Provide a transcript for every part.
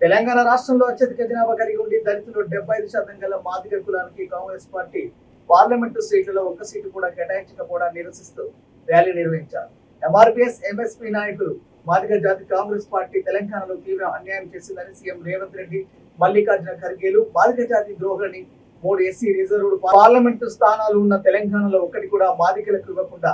తెలంగాణ రాష్ట్రంలో అత్యధిక జనాభా కలిగి ఉండి దళితులు 75% గల మాదిగ కులానికి కాంగ్రెస్ పార్టీ పార్లమెంటు సీట్లలో ఒక్క సీటు కూడా కేటాయించకపోవడాన్ని నిరసిస్తూ ర్యాలీ నిర్వహించారు. ఎంఆర్పీఎస్ ఎంఎస్పీ నాయకులు మాదిగ జాతి కాంగ్రెస్ పార్టీ తెలంగాణలో తీవ్ర అన్యాయం చేసిందని సీఎం రేవంత్ రెడ్డి, మల్లికార్జున ఖర్గేలు మాదిగ జాతి ద్రోహులని 3 ఎస్సీ రిజర్వ్డ్ పార్లమెంటు స్థానాలు ఉన్న తెలంగాణలో ఒక్కటి కూడా మాదిగలకు ఇవ్వకుండా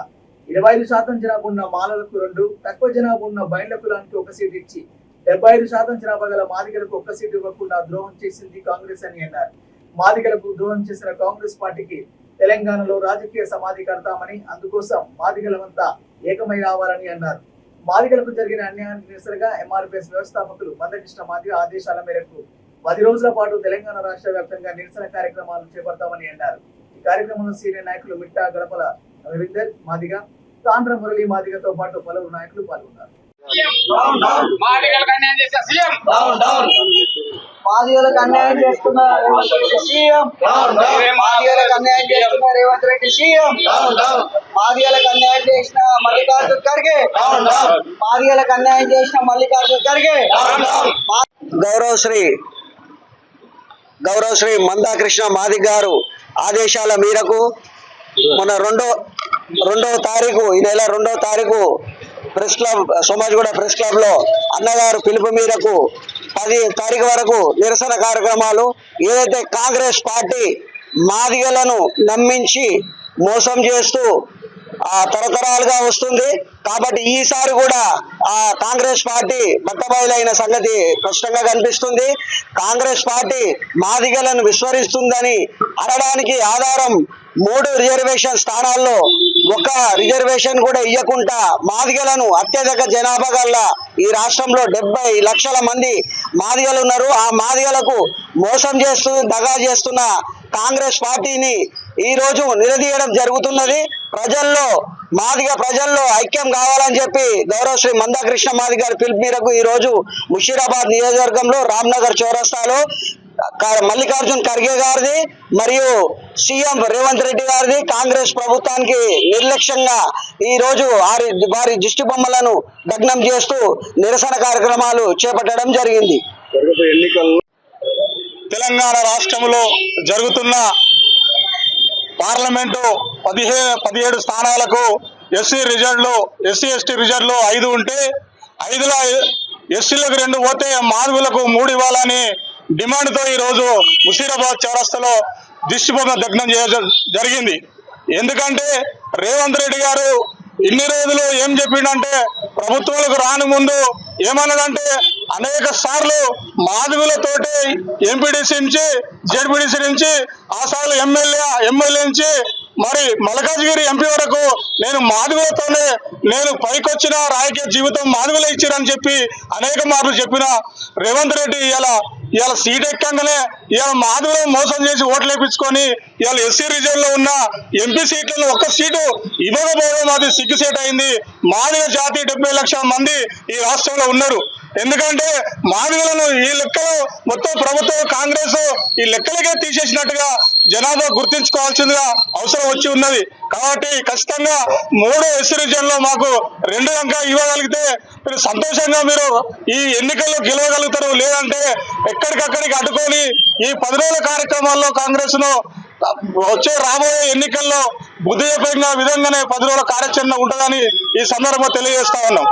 25% జనాభా ఉన్న మాలలకు 2, తక్కువ జనాభా ఉన్న బైండ్ల కులానికి 1 సీటు ఇచ్చి 75% జనాభా గల మాదిగలకు 1 సీటు ఇవ్వకుండా ద్రోహం చేసింది కాంగ్రెస్ అని అన్నారు. మాదిగలకు ద్రోహం చేసిన కాంగ్రెస్ పార్టీకి తెలంగాణలో రాజకీయ సమాధి కడతామని, అందుకోసం మాదిగలమంతా ఏకమై రావాలని అన్నారు. మాదిగలకు జరిగిన అన్యాయానికి నిరసనగా ఎంఆర్పీఎస్ వ్యవస్థాపకులు మందకృష్ణ మాదిగ ఆదేశాల మేరకు 10 రోజుల పాటు తెలంగాణ రాష్ట్ర వ్యాప్తంగా నిరసన కార్యక్రమాలు చేపడతామని అన్నారు. ఈ కార్యక్రమంలో సీనియర్ నాయకులు మిట్టా గడపల రవీందర్ మాదిగ, తాండ్ర మురళి మాదిగతో పాటు పలువురు నాయకులు పాల్గొన్నారు. మాదిగలకు అన్యాయం చేసిన సీఎం మాదిగలకు అన్యాయం చేస్తున్న సీఎం, మాదిగలకు అన్యాయం చేస్తున్న రేవంత్ రెడ్డి సీఎం, మాదిగలకు అన్యాయం చేసిన మల్లికార్జున ఖర్గే, మాదిగలకు అన్యాయం చేసిన మల్లికార్జున ఖర్గే. గౌరవశ్రీ మందాకృష్ణ మాదిగ గారు ఆదేశాల మేరకు మన రెండవ తారీఖు ఈ నెల 2వ తారీఖు press club Somajiguda press club లో అన్నగారు పిలుపు మేరకు 10 తారీఖు వరకు నిరసన కార్యక్రమాలు. ఏదైతే కాంగ్రెస్ పార్టీ మాదిగలను నమ్మించి మోసం చేస్తూ తరతరాలుగా వస్తుంది కాబట్టి ఈసారి కూడా కాంగ్రెస్ పార్టీ బట్టబయలైన సంగతి స్పష్టంగా కనిపిస్తుంది. కాంగ్రెస్ పార్టీ మాదిగలను విస్మరిస్తుందని అనడానికి ఆధారం 3 రిజర్వేషన్ స్థానాల్లో 1 రిజర్వేషన్ కూడా ఇవ్వకుండా మాదిగలను అత్యధిక జనాభా గల ఈ రాష్ట్రంలో 70 లక్షల మంది మాదిగలు ఉన్నారు. ఆ మాదిగలకు మోసం చేస్తూ దగా చేస్తున్న కాంగ్రెస్ పార్టీని ఈ రోజు నిలదీయడం జరుగుతున్నది. మాదిగ ప్రజల్లో ఐక్యం కావాలని చెప్పి గౌరవశ్రీ మందాకృష్ణ మాదిగ గారి పిలుపు మేరకు ఈ రోజు ముషీరాబాద్ నియోజకవర్గంలో రామ్నగర్ చౌరస్తాలో మల్లికార్జున ఖర్గే గారిది మరియు సీఎం రేవంత్ రెడ్డి గారిది కాంగ్రెస్ ప్రభుత్వానికి నిర్లక్ష్యంగా ఈ రోజు వారి దిష్టి బొమ్మలను దగ్నం చేస్తూ నిరసన కార్యక్రమాలు చేపట్టడం జరిగింది. తెలంగాణ రాష్ట్రంలో జరుగుతున్న పార్లమెంటు 17 స్థానాలకు ఎస్సీ ఎస్టీ రిజర్వ్లో 5 ఉంటే 5లో ఎస్సీలకు 2 పోతే మాదిగలకు 3 ఇవ్వాలని డిమాండ్తో ఈరోజు ముషీరాబాద్ చౌరస్తాలో దిష్టిబొమ్మ దగ్నం చేయడం జరిగింది. ఎందుకంటే రేవంత్ రెడ్డి గారు ఇన్ని రోజులు ఏం చెప్పిండంటే ప్రభుత్వాలకు రాని ముందు ఏమన్నదంటే అనేక సార్లు మాదిగులతోటి ఎంపీడీసీ నుంచి జెడ్పీడీసీ నుంచి ఆ సార్లు ఎమ్మెల్యే నుంచి మరి మల్కాజ్గిరి ఎంపీ వరకు నేను మాదిగులతోనే నేను పైకొచ్చిన రాజకీయ జీవితం మాదిగులే ఇచ్చిరని చెప్పి అనేక మార్లు చెప్పిన రేవంత్ రెడ్డి ఇవాళ సీట్ ఎక్కంగానే ఇవాళ మాదిగులను మోసం చేసి ఓట్లు వేయించుకొని ఇవాళ ఎస్సీ రీజియన్లో ఉన్న ఎంపీ సీట్లను 1 సీటు ఇవ్వకపోవడం అది సిగ్గుసేట్ అయింది. మాదిగ జాతి 70 లక్షల మంది ఈ రాష్ట్రంలో ఉన్నారు. ఎందుకంటే మాదిగలను ఈ లెక్కలు మొత్తం ప్రభుత్వం కాంగ్రెస్ ఈ లెక్కలకే తీసేసినట్టుగా జనాభా గుర్తించుకోవాల్సిందిగా అవసరం వచ్చి ఉన్నది. కాబట్టి ఖచ్చితంగా 3 ఎస్సీ రీజియన్లో మాకు 2 అంక ఇవ్వగలిగితే మీరు సంతోషంగా మీరు ఈ ఎన్నికల్లో గెలవగలుగుతారు. లేదంటే ఎక్కడికక్కడికి అడ్డుకొని ఈ 10 రోజుల కార్యక్రమాల్లో కాంగ్రెస్ ను రాబోయే ఎన్నికల్లో బుద్ధి చెప్పిన విధంగానే 10 రోజుల కార్యాచరణ ఉంటుందని ఈ సందర్భంగా తెలియజేస్తా ఉన్నాం.